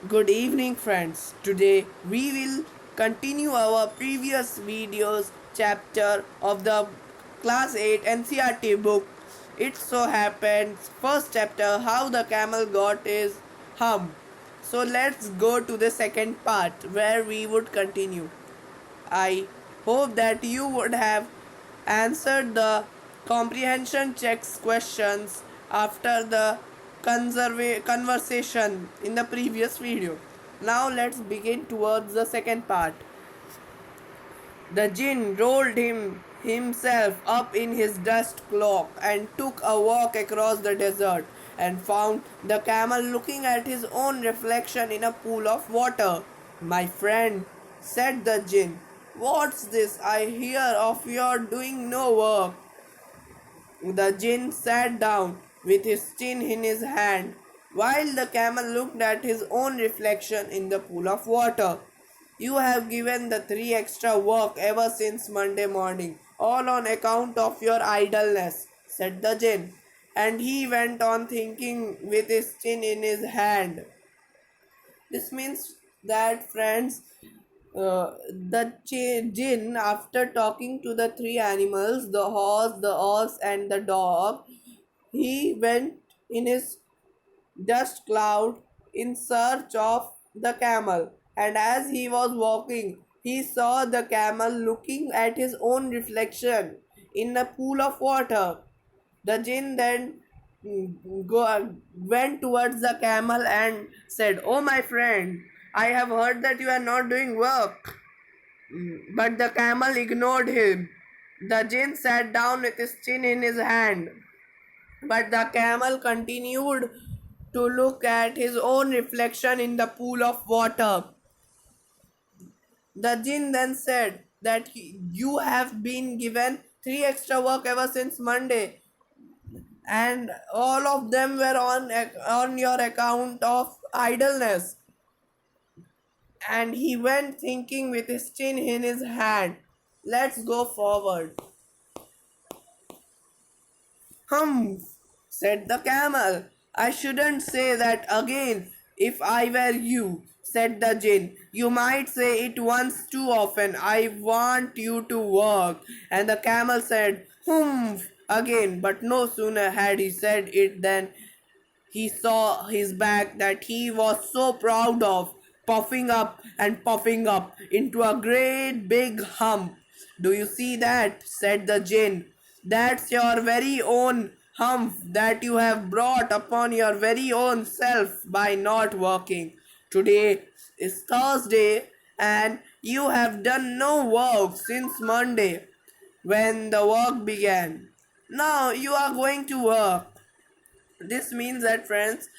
Good evening, friends. Today we will continue our previous videos chapter of the class 8 NCRT book. It so happens, first chapter, how the camel got his hump. So let's go to the second part where we would continue. I hope that you would have answered the comprehension checks questions after the conversation in the previous video. Now let's begin towards the second part. The jinn rolled himself up in his dust cloak and took a walk across the desert and found the camel looking at his own reflection in a pool of water. My friend, said the jinn, what's this I hear of your doing no work? The jinn sat down with his chin in his hand while the camel looked at his own reflection in the pool of water. You have given the three extra work ever since Monday morning, all on account of your idleness, said the jinn. And he went on thinking with his chin in his hand. This means that, friends, the jinn, after talking to the three animals, the horse, the ox, and the dog, he went in his dust cloud in search of the camel. And as he was walking, he saw the camel looking at his own reflection in a pool of water. The jinn then went towards the camel and said, "Oh, my friend, I have heard that you are not doing work." But the camel ignored him. The jinn sat down with his chin in his hand. But the camel continued to look at his own reflection in the pool of water. The jinn then said that you have been given three extra work ever since Monday, and all of them were on your account of idleness. And he went thinking with his chin in his hand. Let's go forward. Hum, said the camel. I shouldn't say that again if I were you, said the jinn. You might say it once too often. I want you to work. And the camel said, Humph, again, but no sooner had he said it than he saw his back that he was so proud of, puffing up and puffing up into a great big hump. Do you see that? Said the jinn. That's your very own hump that you have brought upon your very own self by not working. Today is Thursday and you have done no work since Monday when the work began. Now you are going to work. This means that, friends,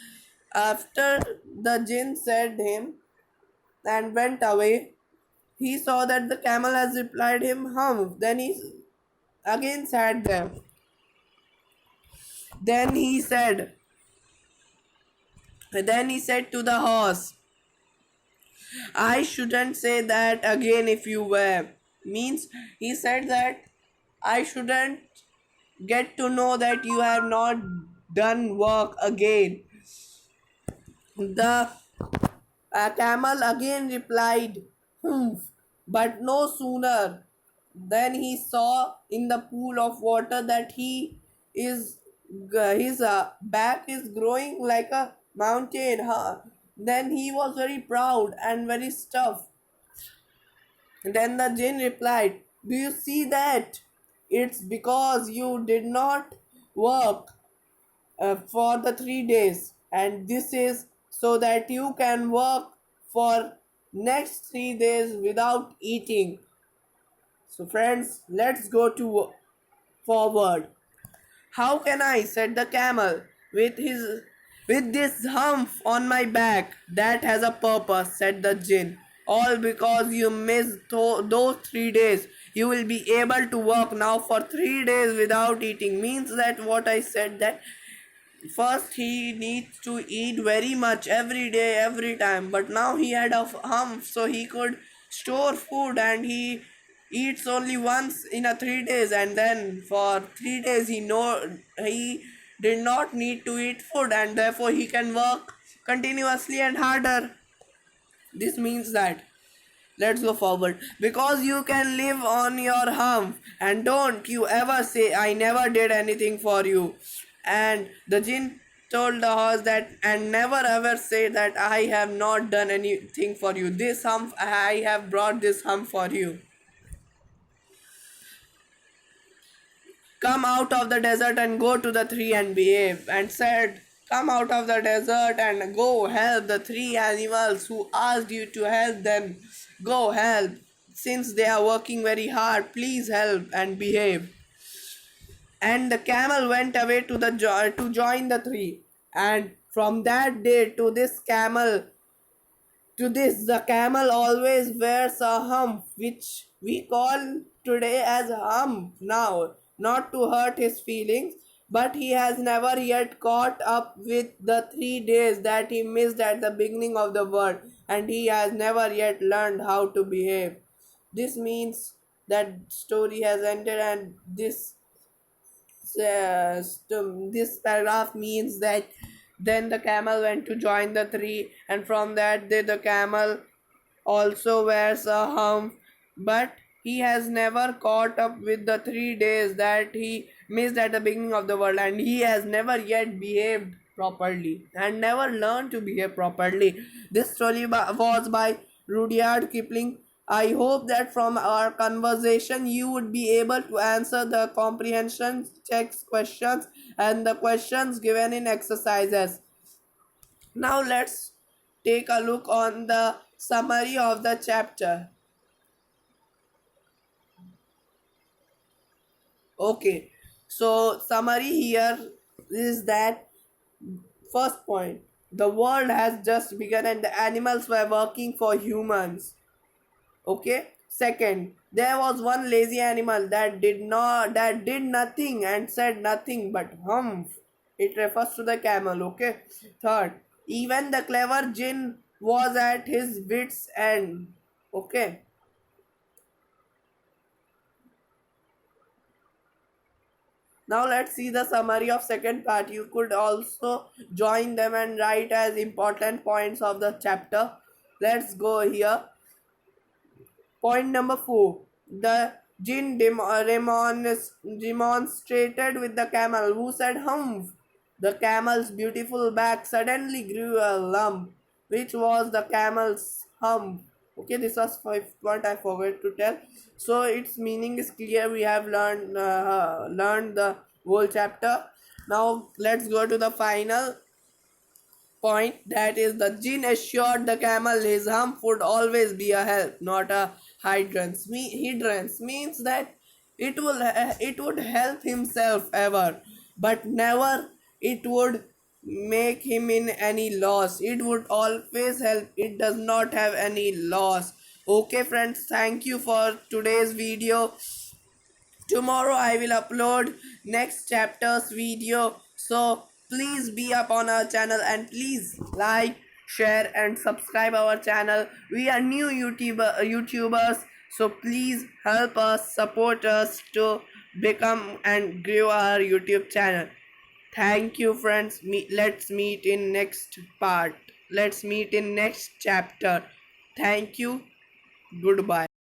after the jinn said him and went away, he saw that the camel has replied him hum. Then he again sat there. Then he said, then he said to the horse, I shouldn't say that again if you were. Means he said that I shouldn't get to know that you have not done work again. The camel again replied, Humph, but no sooner than he saw in the pool of water that is his back is growing like a mountain. Then he was very proud and very stuffed. Then the jinn replied, do you see that? It's because you did not work for the 3 days, and this is so that you can work for next 3 days without eating. So friends, let's go to forward. How can I, said the camel, with this hump on my back? That has a purpose, said the jinn. All because you missed those 3 days. You will be able to work now for 3 days without eating. Means that what I said, that first he needs to eat very much every day, every time. But now he had a hump, so he could store food, and he eats only once in a 3 days, and then for 3 days he did not need to eat food, and therefore he can work continuously and harder. This means that, let's go forward. Because you can live on your hump, and don't you ever say I never did anything for you. And the jinn told the horse that, and never ever say that I have not done anything for you. This hump, I have brought this hump for you. Come out of the desert and go to the tree and behave. And said, come out of the desert and go help the three animals who asked you to help them. Go help. Since they are working very hard, please help and behave. And the camel went away to join the tree. And from that day to this, the camel always wears a hump, which we call today as hump now, not to hurt his feelings, but he has never yet caught up with the 3 days that he missed at the beginning of the world, and he has never yet learned how to behave. This means that story has ended, and this paragraph means that then the camel went to join the tree, and from that day the camel also wears a hump, but he has never caught up with the 3 days that he missed at the beginning of the world, and he has never yet behaved properly and never learned to behave properly. This story was by Rudyard Kipling. I hope that from our conversation you would be able to answer the comprehension checks questions and the questions given in exercises. Now let's take a look on the summary of the chapter. Okay, so summary here is that, first point, the world has just begun and the animals were working for humans. Okay. Second, there was one lazy animal that did nothing and said nothing but humph. It refers to the camel. Okay. Third, even the clever jinn was at his wits end. Okay. Now let's see the summary of second part. You could also join them and write as important points of the chapter. Let's go here. Point number 4. The jinn demonstrated with the camel, who said humph. The camel's beautiful back suddenly grew a lump, which was the camel's hump. Okay, this was fifth point I forgot to tell. So its meaning is clear. We have learned the whole chapter. Now let's go to the final point, that is the jinn assured the camel his hump would always be a help, not a hindrance. Hindrance means that it would help himself ever, but never it would make him in any loss. It would always help. It does not have any loss. Okay friends, thank you for today's video. Tomorrow I will upload next chapter's video, so please be up on our channel and please like, share and subscribe our channel. We are new YouTubers, so please help us, support us to become and grow our YouTube channel. Thank you friends. Let's meet in next part. Let's meet in next chapter. Thank you. Goodbye.